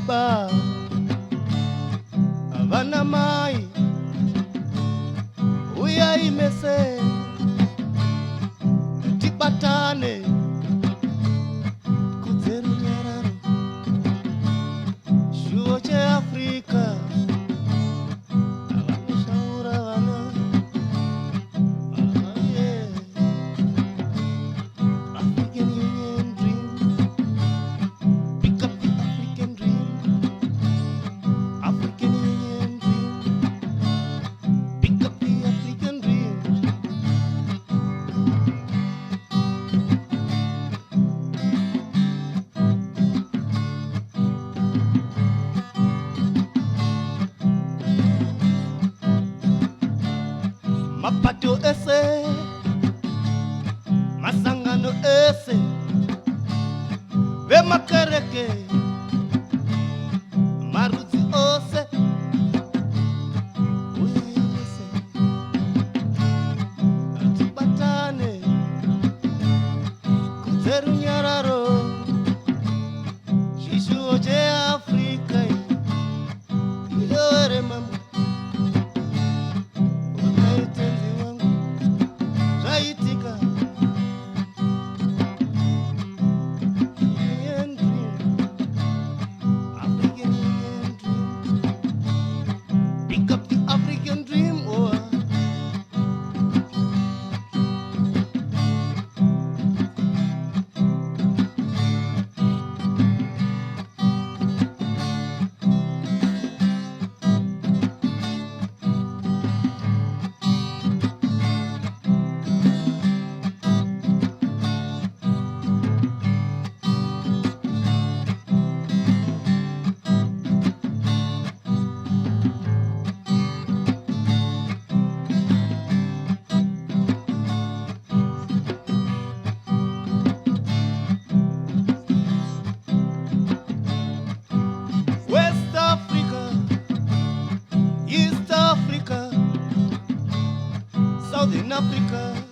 baba abana mai uya imese tibatane kudzeru nyararo shuo che Afrika avanoshaura vana African Union dream, pick up the African dream, African Union dream, pick up the African dream. Mapato ese, masangano ese, ve makereke, marudzi ose, uye ese, tibatane, kudzeru nyararo, shishuo che Afrika, ilore mama. Pick up the African dream, oh. West Africa, East Africa, Southern Africa.